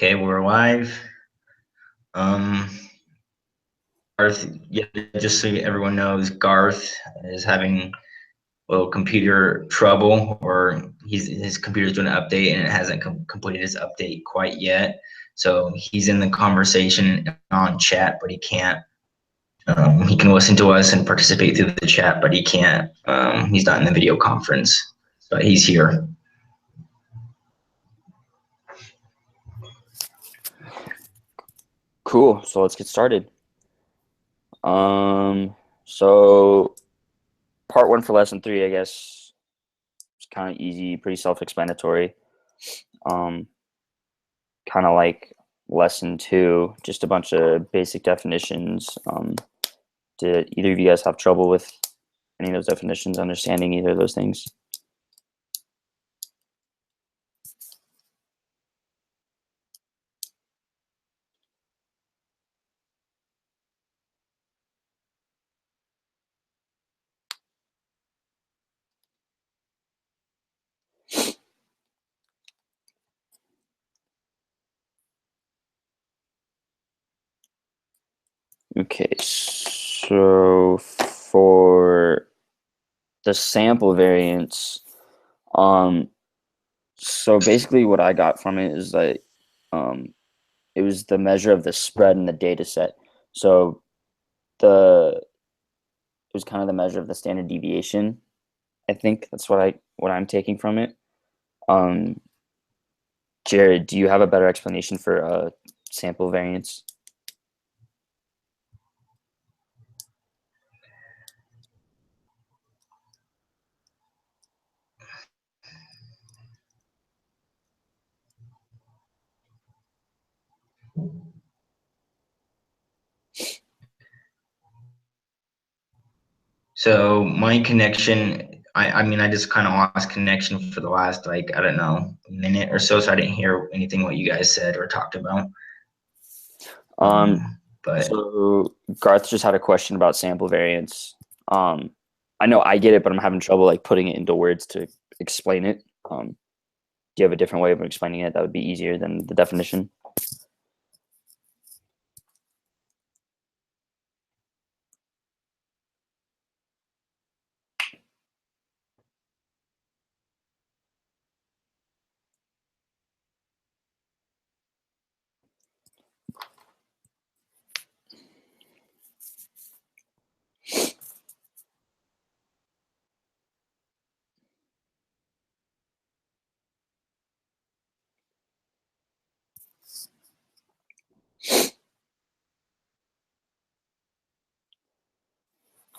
Okay, we're live. Garth, yeah, just so everyone knows, Garth is having a little computer trouble, or his computer's doing an update and it hasn't completed his update quite yet. So he's in the conversation on chat, but he can't. He can listen to us and participate through the chat, but he can't. He's not in the video conference, but he's here. Cool. So let's get started. So part 1 for lesson 3, I guess, it's kind of easy, pretty self-explanatory. Kind of like lesson 2, just a bunch of basic definitions. Did either of you guys have trouble with any of those definitions, understanding either of those things? Okay, so for the sample variance, so basically what I got from it is that it was the measure of the spread in the data set. So it was kind of the measure of the standard deviation. I think that's what I'm taking from it. Jared, do you have a better explanation for sample variance? So my connection, I mean, I just kind of lost connection for the last, like, I don't know, minute or so I didn't hear anything what you guys said or talked about. But So Garth just had a question about sample variance. I know I get it, but I'm having trouble like putting it into words to explain it. Do you have a different way of explaining it that would be easier than the definition?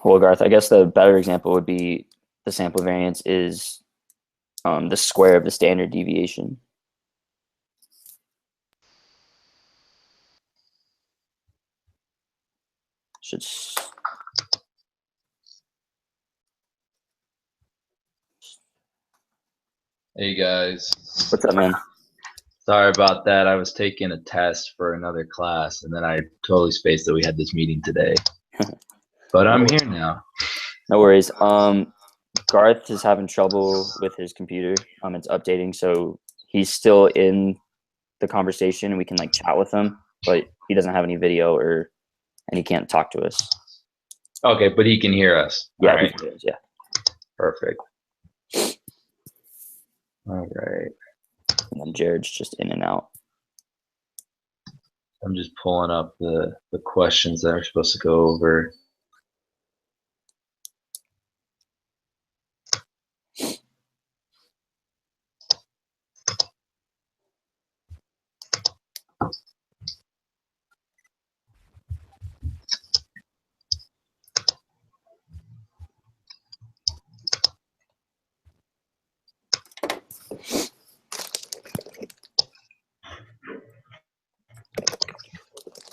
Well, Garth, I guess the better example would be the sample variance is the square of the standard deviation. Hey guys. What's up, man? Sorry about that. I was taking a test for another class and then I totally spaced that we had this meeting today. But I'm here now. No worries. Garth is having trouble with his computer. It's updating, so he's still in the conversation and we can like chat with him, but he doesn't have any video and he can't talk to us. Okay, but he can hear us. Yeah, all right. Yeah. Perfect. All right. And then Jared's just in and out. I'm just pulling up the questions that are supposed to go over.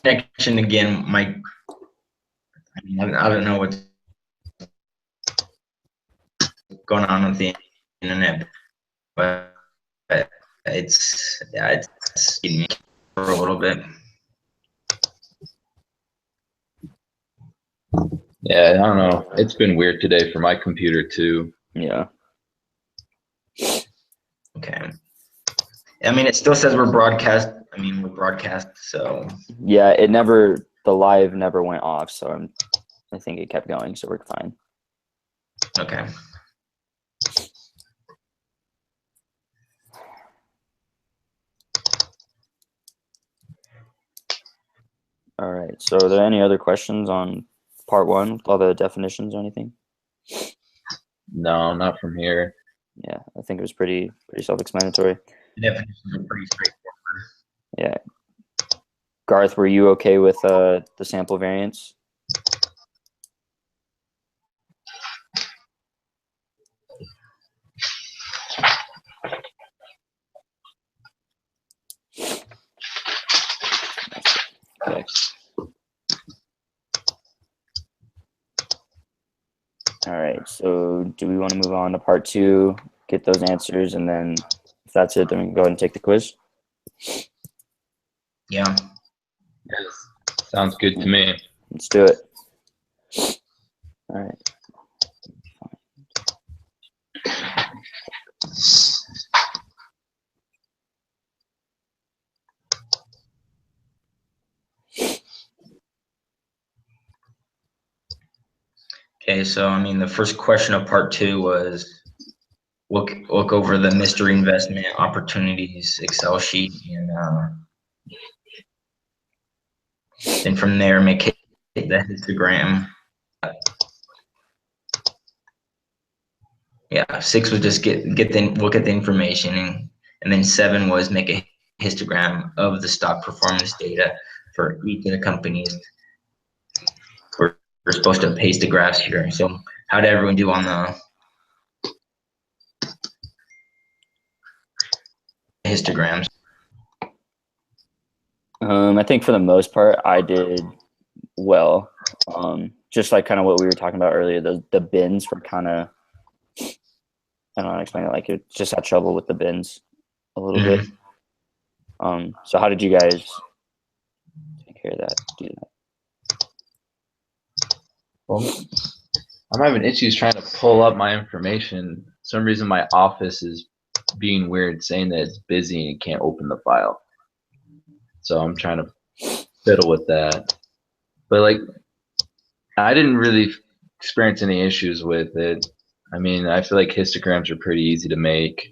connection again, Mike. I don't know what's going on with the internet, but it's getting me for a little bit. Yeah, I don't know. It's been weird today for my computer too. Yeah. Okay. I mean, it still says we're I mean, we broadcast, so Yeah, the live never went off, so I think it kept going, so we're fine. okay. All right. So are there any other questions on part 1 with all the definitions or anything? No, not from here. Yeah, I think it was pretty self-explanatory. The definitions are pretty straightforward. Yeah. Garth, were you okay with the sample variance? Okay. All right. So do we want to move on to part 2, get those answers, and then if that's it, then we can go ahead and take the quiz? Yeah. Yes. Sounds good to me. Let's do it. All right. Okay, so I mean, the first question of part 2 was look over the mystery investment opportunities Excel sheet, and then from there make the histogram. Yeah, 6 was just look at the information, and then 7 was make a histogram of the stock performance data for each of the companies. We're supposed to paste the graphs here. So how did everyone do on the histograms? I think for the most part, I did well. Just like kind of what we were talking about earlier, the bins were kind of, I don't know how to explain it. Like it just had trouble with the bins a little bit. So how did you guys take care of that? Do that? Well, I'm having issues trying to pull up my information. For some reason my office is being weird, saying that it's busy and it can't open the file. So I'm trying to fiddle with that. But like, I didn't really experience any issues with it. I mean, I feel like histograms are pretty easy to make.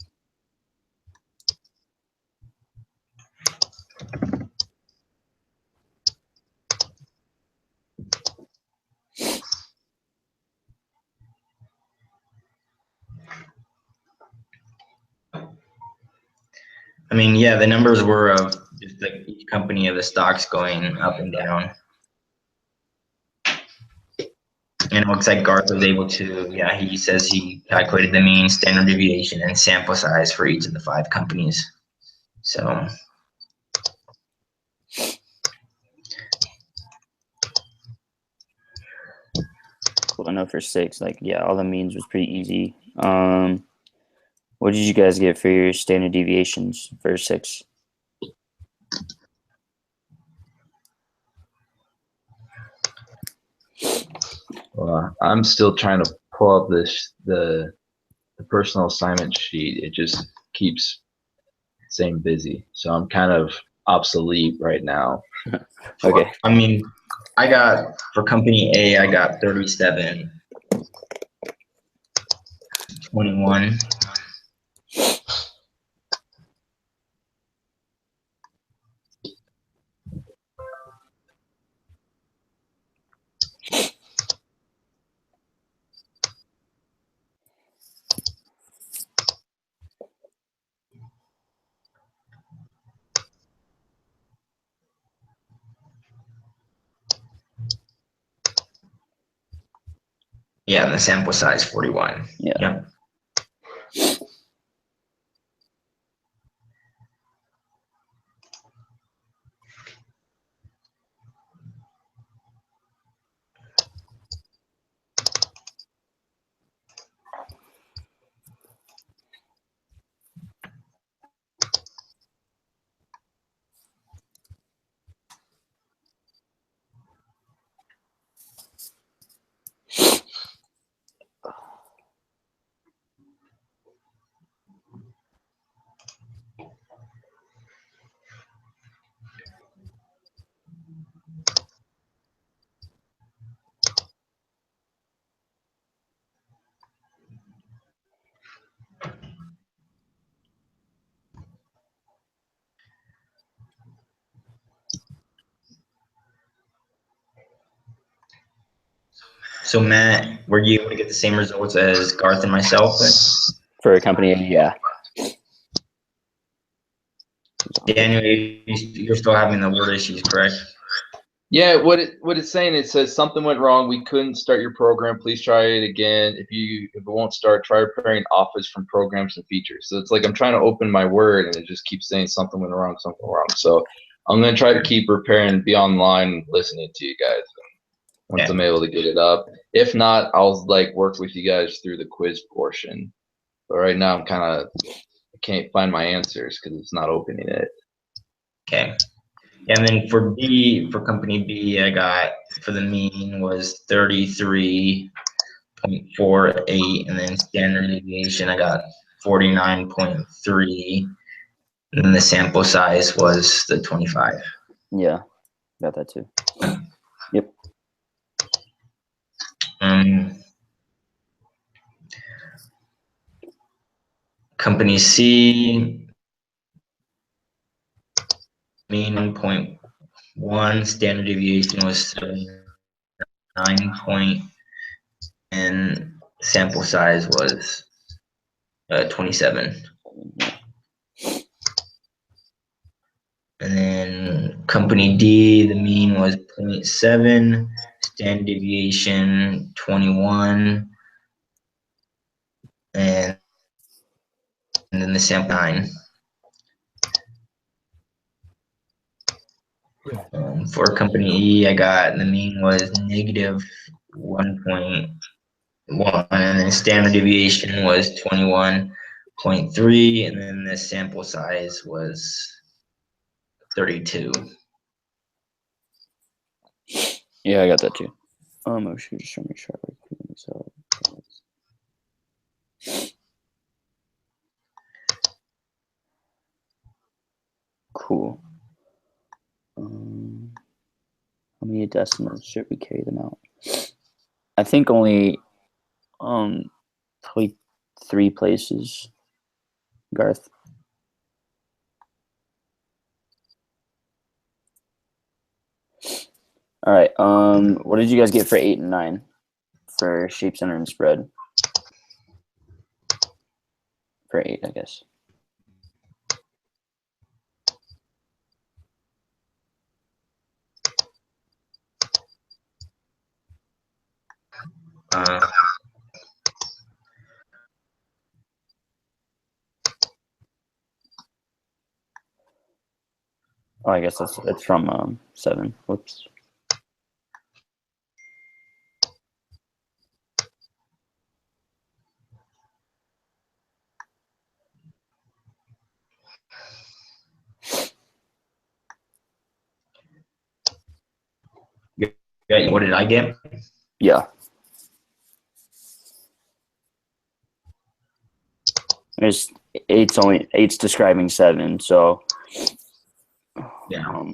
I mean, yeah, the numbers were of just like each company of the stocks going up and down. And it looks like Garth was able to, yeah, he says he calculated the mean, standard deviation, and sample size for each of the 5 companies. So Cool. I know for 6, like, yeah, all the means was pretty easy. What did you guys get for your standard deviations for 6? Well, I'm still trying to pull up the personal assignment sheet. It just keeps saying busy. So I'm kind of obsolete right now. Okay. I mean, I got for company A, I got 37.21. Yeah, and the sample size 41. Yeah. Yep. So Matt, were you able to get the same results as Garth and myself? For company A, yeah. Daniel, you're still having the word issues, correct? Yeah, what it's saying, it says something went wrong. We couldn't start your program. Please try it again. If it won't start, try preparing Office from programs and features. So it's like I'm trying to open my Word and it just keeps saying something went wrong, something wrong. So I'm gonna try to keep preparing, be online, listening to you guys once I'm able to get it up. If not, I'll like work with you guys through the quiz portion. But right now I can't find my answers because it's not opening it. Okay. And then for B, for company B, I got for the mean was 33.48, and then standard deviation I got 49.3, and then the sample size was the 25. Yeah, got that too. Yep. Company C, mean 1.1, standard deviation was 9 point, and sample size was 27. And then company D, the mean was 0.7, standard deviation 21, and then the sample 9. For company E, I got the mean was negative 1.1, and then standard deviation was 21.3, and then the sample size was 32. Yeah, I got that too. I should just make sure I clean this up. Cool. How many decimals should we carry them out? I think only probably 3 places, Garth. All right. What did you guys get for 8 and 9 for shape, center, and spread? For 8, I guess. Oh, I guess it's from 7. Whoops. Yeah, what did I get? Yeah. There's 8's describing 7, so Yeah.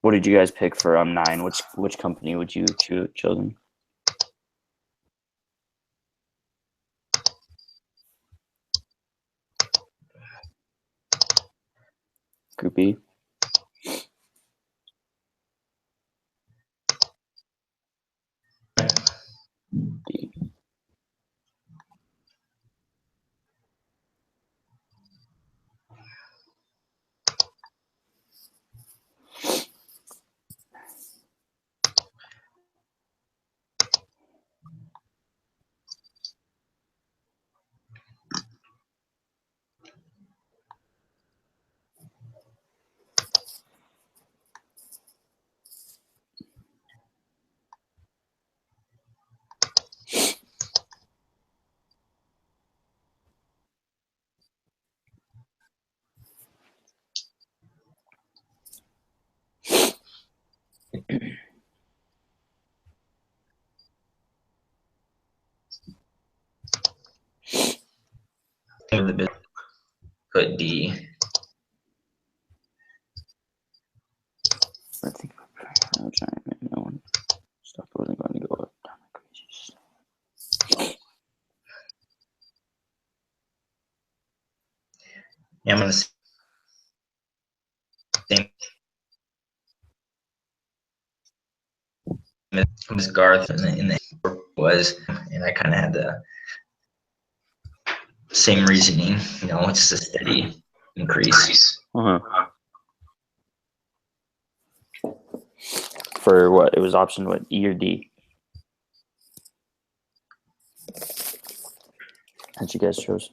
What did you guys pick for 9? Which company would you chosen? Group B. D. Put D. I think no one stuff wasn't going to go up down like crazy. Yeah, I'm gonna same. was Garth in the was, and I kind of had the same reasoning. You know, it's a steady increase. For what? It was option what? E or D? That you guys chose.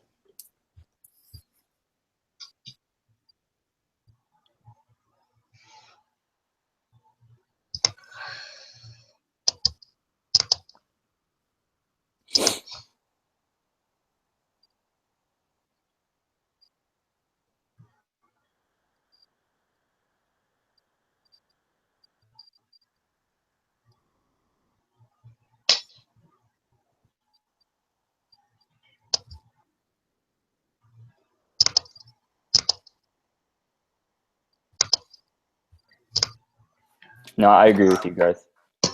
No, I agree with you, Garth. I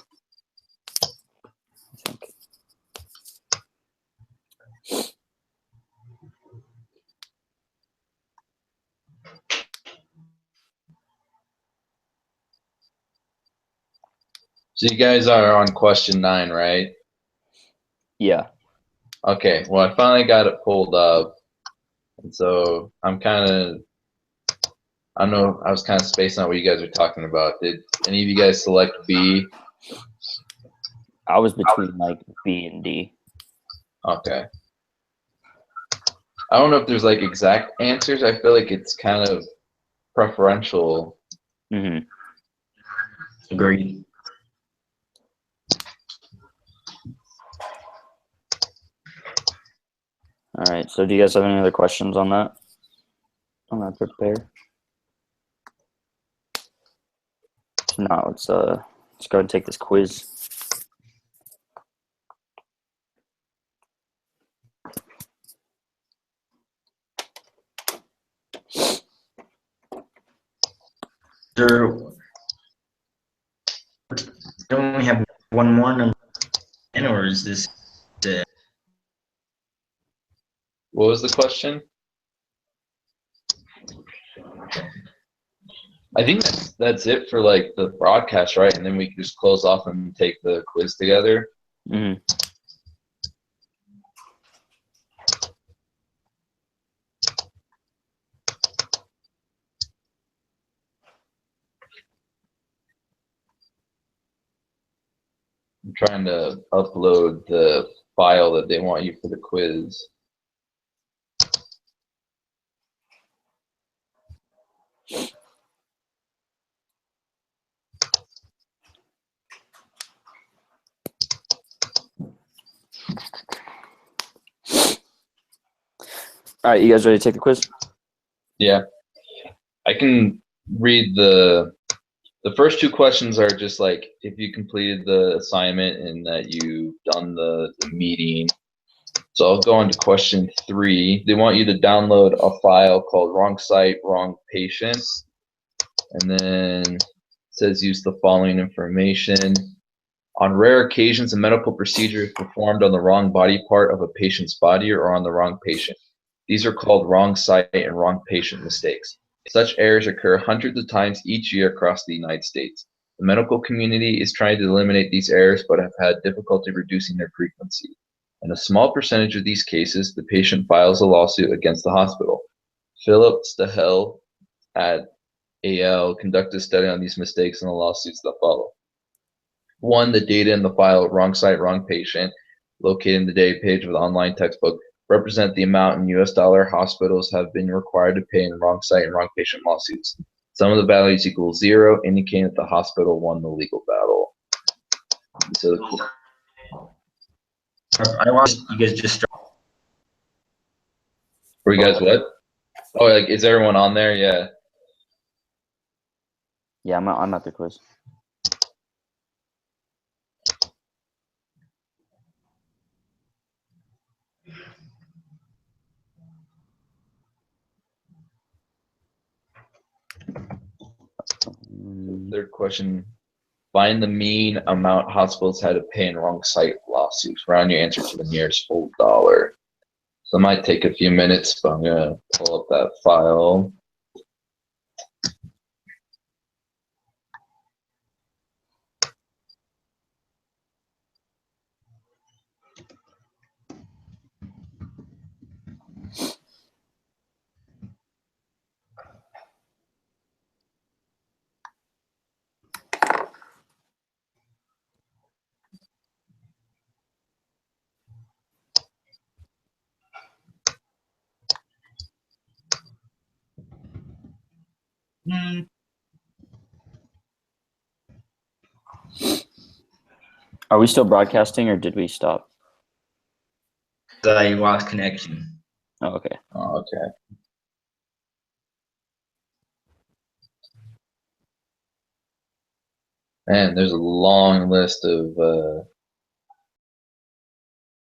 think. So you guys are on question 9, right? Yeah. Okay. Well, I finally got it pulled up, and so I'm kind of. I don't know. I was kind of spacing out what you guys were talking about. Did any of you guys select B? I was between like B and D. Okay. I don't know if there's like exact answers. I feel like it's kind of preferential. Mm-hmm. Agreed. All right. So, do you guys have any other questions on that? On that prepare? So now let's go ahead and take this quiz. Don't we have one more number 10, or is this What was the question? I think that's it for like the broadcast, right? And then we can just close off and take the quiz together. Mm-hmm. I'm trying to upload the file that they want you for the quiz. All right, you guys ready to take the quiz? Yeah. I can read the first 2 questions are just like if you completed the assignment and that you've done the meeting. So I'll go on to question 3. They want you to download a file called wrong site, wrong patient. And then it says use the following information. On rare occasions, a medical procedure is performed on the wrong body part of a patient's body or on the wrong patient. These are called wrong site and wrong patient mistakes. Such errors occur hundreds of times each year across the United States. The medical community is trying to eliminate these errors but have had difficulty reducing their frequency. In a small percentage of these cases, the patient files a lawsuit against the hospital. Philip Stahel at AL conducted a study on these mistakes and the lawsuits that follow. 1, the data in the file, wrong site, wrong patient, located in the data page of the online textbook, represent the amount in US dollar hospitals have been required to pay in wrong site and wrong patient lawsuits. Some of the values equal 0, indicating that the hospital won the legal battle. So I want you guys just were you guys what? Oh, like is everyone on there? Yeah. Yeah, I'm at the quiz. Third question. Find the mean amount hospitals had to pay in wrong site lawsuits. Round your answer to the nearest whole dollar. So it might take a few minutes, but I'm going to pull up that file. Are we still broadcasting or did we stop? I lost connection. Oh, okay. Oh, okay. Man, there's a long list of